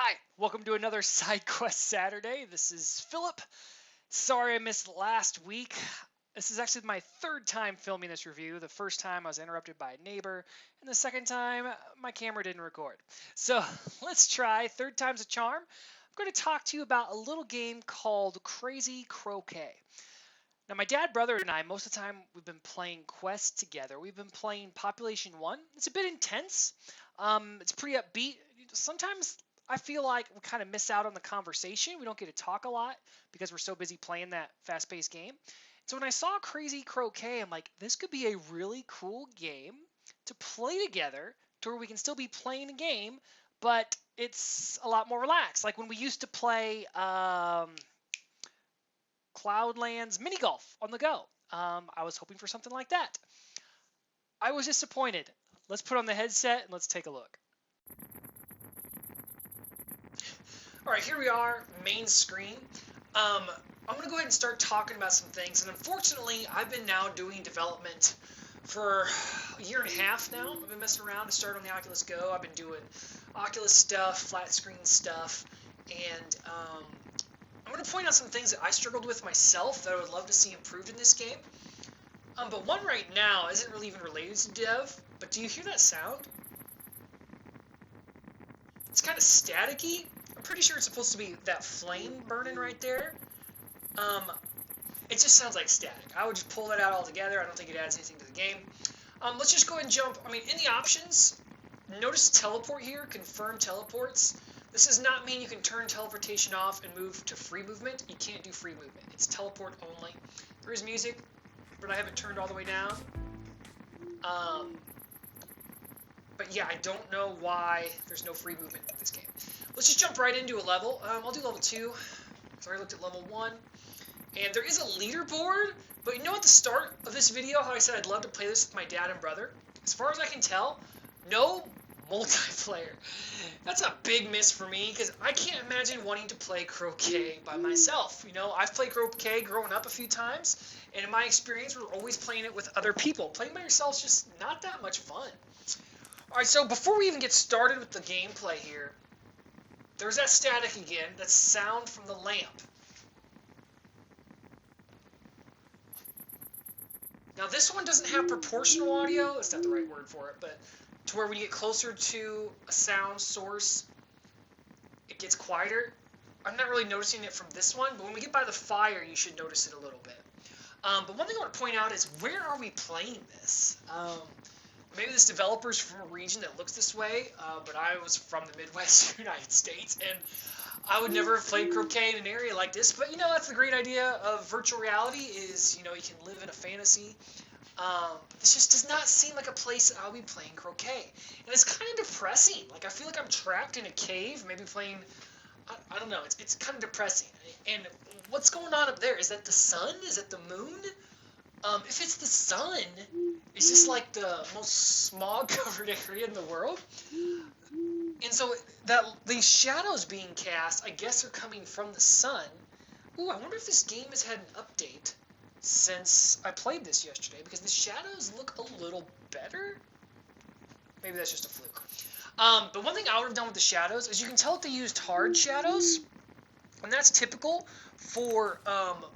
Hi, welcome to another SideQuest Saturday. This is Philip. Sorry I missed last week. This is actually my third time filming this review. The first time I was interrupted by a neighbor, and the second time my camera didn't record. So let's try. Third time's a charm. I'm going to talk to you about a little game called Crazy Croquet. Now, my dad, brother, and I, most of the time, we've been playing Quest together. We've been playing Population 1. It's a bit intense. It's pretty upbeat. Sometimes I feel like we kind of miss out on the conversation. We don't get to talk a lot because we're so busy playing that fast-paced game. So when I saw Crazy Croquet, I'm like, this could be a really cool game to play together to where we can still be playing a game, but it's a lot more relaxed. Like when we used to play Cloudlands mini golf on the go. I was hoping for something like that. I was disappointed. Let's put on the headset and let's take a look. All right, here we are, main screen. I'm going to go ahead and start talking about some things. And unfortunately, I've been now doing development for a year and a half now. I've been messing around to start on the Oculus Go. I've been doing Oculus stuff, flat screen stuff, and I'm going to point out some things that I struggled with myself that I would love to see improved in this game. But one right now isn't really even related to dev, but do you hear that sound? It's kind of staticky. I'm pretty sure it's supposed to be that flame burning right there. It just sounds like static. I would just pull that out altogether. I don't think it adds anything to the game. Let's just go ahead and jump. In the options, notice teleport here, confirm teleports. This does not mean you can turn teleportation off and move to free movement. You can't do free movement. It's teleport only. There is music, but I have it turned all the way down. But yeah, I don't know why there's no free movement in this game. Let's just jump right into a level. I'll do level 2. I already looked at level 1. And there is a leaderboard, but you know at the start of this video how I said I'd love to play this with my dad and brother? As far as I can tell, no multiplayer. That's a big miss for me, because I can't imagine wanting to play Croquet by myself. You know, I've played Croquet growing up a few times, and in my experience, we're always playing it with other people. Playing by yourself is just not that much fun. Alright, so before we even get started with the gameplay here, there's that static again, that sound from the lamp. Now this one doesn't have proportional audio, that's not the right word for it, but to where when you get closer to a sound source, it gets quieter. I'm not really noticing it from this one, but when we get by the fire, you should notice it a little bit. But one thing I want to point out is, where are we playing this? Maybe this developer's from a region that looks this way, but I was from the Midwest United States, and I would never have played Croquet in an area like this. But, you know, that's the great idea of virtual reality is, you know, you can live in a fantasy. This just does not seem like a place that I'll be playing Croquet. And it's kind of depressing. Like, I feel like I'm trapped in a cave, maybe playing, I don't know, it's kind of depressing. And what's going on up there? Is that the sun? Is it the moon? If it's the sun, is this like the most smog-covered area in the world? And so these shadows being cast, I guess, are coming from the sun. Ooh, I wonder if this game has had an update since I played this yesterday, because the shadows look a little better. Maybe that's just a fluke. But one thing I would have done with the shadows is you can tell that they used hard shadows, and that's typical for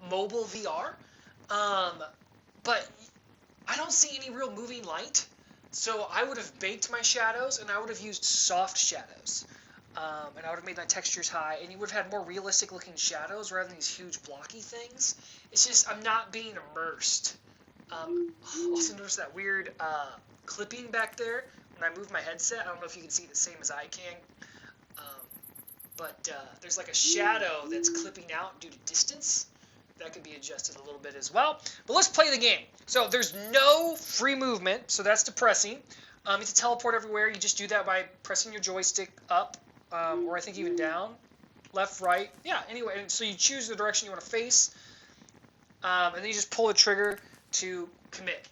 mobile VR. But I don't see any real moving light, so I would have baked my shadows, and I would have used soft shadows. And I would have made my textures high, and you would have had more realistic looking shadows rather than these huge blocky things. It's just, I'm not being immersed. Also notice that weird clipping back there when I move my headset. I don't know if you can see it the same as I can. But there's like a shadow that's clipping out due to distance. That could be adjusted a little bit as well. But let's play the game. So there's no free movement, so that's depressing. You have to teleport everywhere. You just do that by pressing your joystick up, or I think even down, left, right. Yeah, anyway, and so you choose the direction you want to face, and then you just pull the trigger to commit.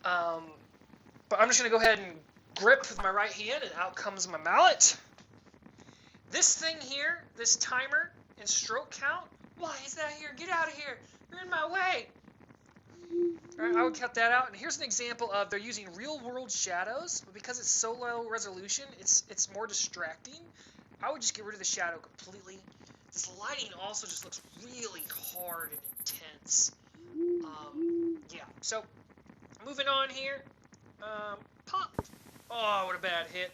But I'm just going to go ahead and grip with my right hand, and out comes my mallet. This thing here, this timer and stroke count, why is that here? Get out of here. You're in my way. All right, I would cut that out. And here's an example of they're using real-world shadows, but because it's so low resolution, it's more distracting I would just get rid of the shadow completely. This lighting also just looks really hard and intense. Yeah, so moving on here. Pop. Oh, what a bad hit.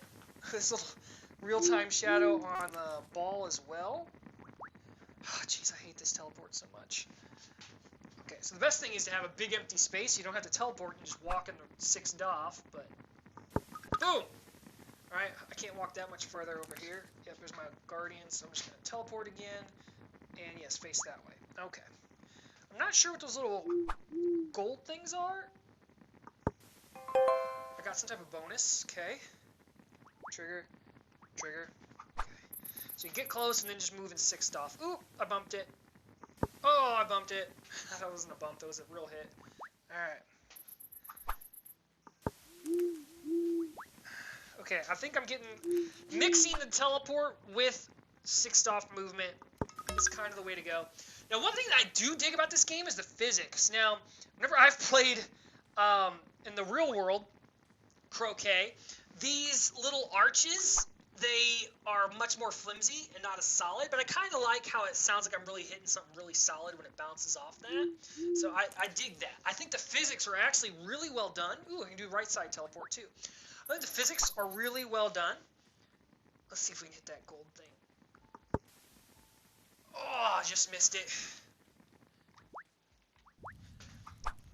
This little real-time shadow on the ball as well. Oh, jeez, I hate this teleport so much. Okay, so the best thing is to have a big empty space. You don't have to teleport. You just walk in the 6th DOF, but... Boom! Alright, I can't walk that much further over here. Yep, there's my guardian, so I'm just going to teleport again. And yes, face that way. Okay. I'm not sure what those little gold things are. I got some type of bonus. Okay. Trigger. Trigger. Okay. So you get close and then just move in 6th DOF. Ooh, I bumped it. Oh, I bumped it. That wasn't a bump, that was a real hit. Alright. Okay, I think I'm getting... Mixing the teleport with 6th DOF movement is kind of the way to go. Now, one thing that I do dig about this game is the physics. Now, whenever I've played in the real world, Croquet, these little arches, they are much more flimsy and not as solid, but I kind of like how it sounds like I'm really hitting something really solid when it bounces off that. So I dig that. I think the physics are actually really well done. Ooh, I can do right side teleport too. I think the physics are really well done. Let's see if we can hit that gold thing. Oh, I just missed it.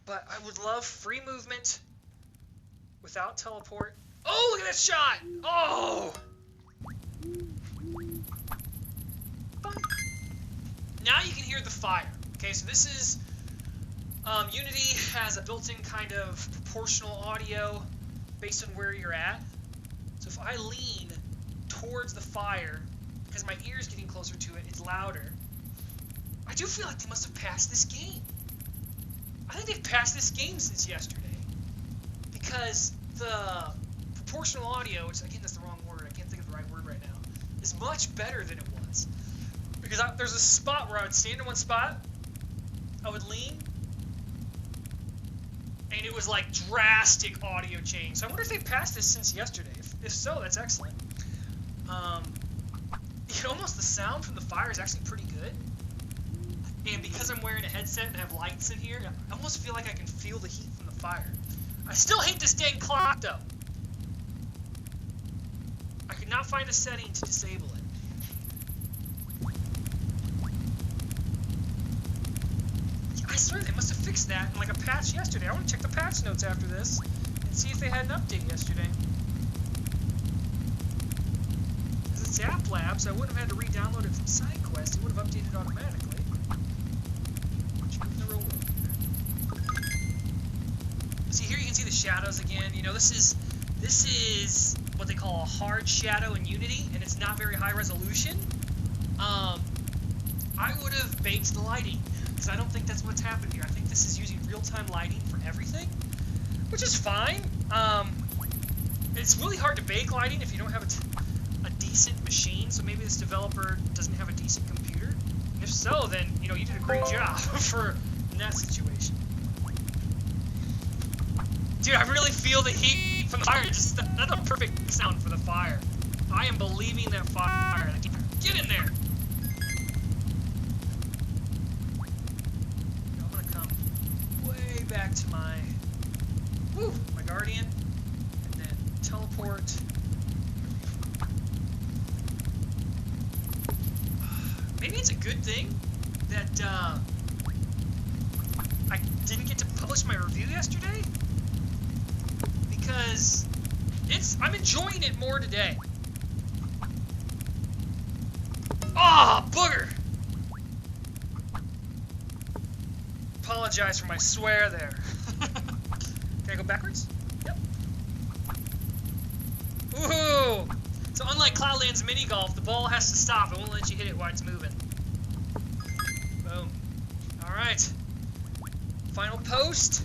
But I would love free movement without teleport. Oh, look at that shot! Oh! Now you can hear the fire. Okay, so this is... Unity has a built-in kind of proportional audio based on where you're at. So if I lean towards the fire, because my ear is getting closer to it, it's louder. I do feel like they must have passed this game. I think they've passed this game since yesterday. Because the proportional audio, which again that's the wrong word, I can't think of the right word right now, is much better than it was. Because there's a spot where I would stand in one spot, I would lean, and it was like drastic audio change. So I wonder if they passed this since yesterday. If so, that's excellent. Almost the sound from the fire is actually pretty good. And because I'm wearing a headset and have lights in here, I almost feel like I can feel the heat from the fire. I still hate this dang clock, though. I could not find a setting to disable it. I swear they must have fixed that in like a patch yesterday. I want to check the patch notes after this and see if they had an update yesterday. Because it's App Labs, I wouldn't have had to re-download it from SideQuest. It would have updated automatically. In the real world. See here, you can see the shadows again. You know, this is what they call a hard shadow in Unity, and it's not very high resolution. I would have baked the lighting, because I don't think that's what's happened here. I think this is using real-time lighting for everything, which is fine. It's really hard to bake lighting if you don't have a decent machine, so maybe this developer doesn't have a decent computer. And if so, then, you know, you did a great job in that situation. Dude, I really feel the heat from the fire. Just that's a perfect sound for the fire. I am believing that fire. Get in there. I'm gonna come way back to my guardian, and then teleport. Maybe it's a good thing that I didn't get to publish my review yesterday, because I'm enjoying it more today. Ah, booger! Apologize for my swear there. Can I go backwards? Yep. Woohoo! So unlike Cloudland's mini golf, the ball has to stop. It won't let you hit it while it's moving. Boom. Alright. Final post.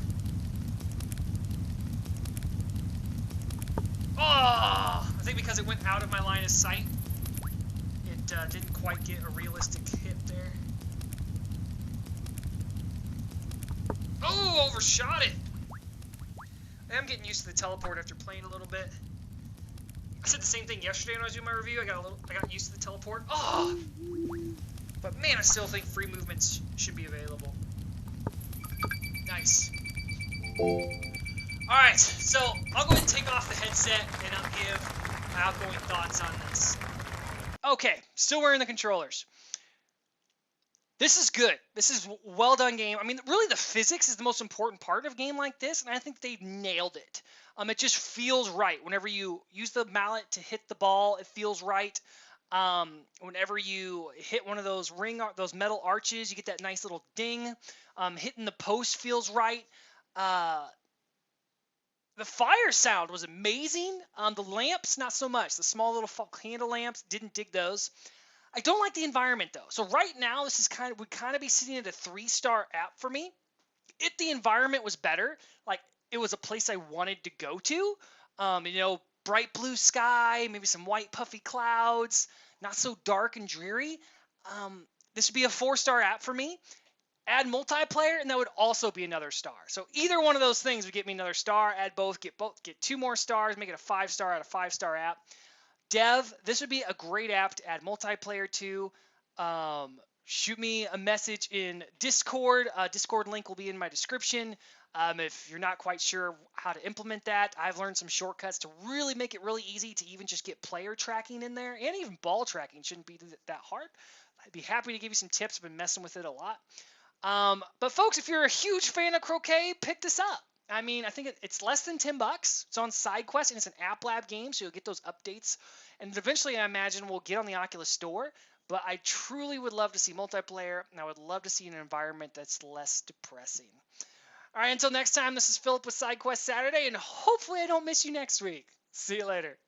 Oh! I think because it went out of my line of sight, it didn't quite get a realistic hit there. Oh! Overshot it! I'm getting used to the teleport after playing a little bit. I said the same thing yesterday when I was doing my review. I got used to the teleport. Oh, but man, I still think free movements should be available. Nice. Alright, so I'll go ahead and take off the headset and I'll give my outgoing thoughts on this. Okay, still wearing the controllers. This is good. This is a well done game. I mean, really the physics is the most important part of a game like this, and I think they nailed it. It just feels right. Whenever you use the mallet to hit the ball, it feels right. Whenever you hit one of those those metal arches, you get that nice little ding. Hitting the post feels right. The fire sound was amazing. The lamps, not so much. The small little candle lamps, didn't dig those. I don't like the environment though. So right now, this is would kind of be sitting at a 3-star app for me. If the environment was better, like it was a place I wanted to go to, bright blue sky, maybe some white puffy clouds, not so dark and dreary. This would be a 4-star app for me. Add multiplayer, and that would also be another star. So either one of those things would get me another star. Add both, get 2 more stars, make it a 5-star out of 5-star app. Dev, this would be a great app to add multiplayer to. Shoot me a message in Discord. Discord link will be in my description. If you're not quite sure how to implement that, I've learned some shortcuts to really make it really easy to even just get player tracking in there, and even ball tracking shouldn't be that hard. I'd be happy to give you some tips. I've been messing with it a lot. But folks, if you're a huge fan of Croquet, pick this up. I mean, I think it's less than $10. It's on SideQuest, and it's an App Lab game, so you'll get those updates. And eventually, I imagine we'll get on the Oculus Store. But I truly would love to see multiplayer, and I would love to see an environment that's less depressing. All right, until next time, this is Philip with SideQuest Saturday, and hopefully I don't miss you next week. See you later.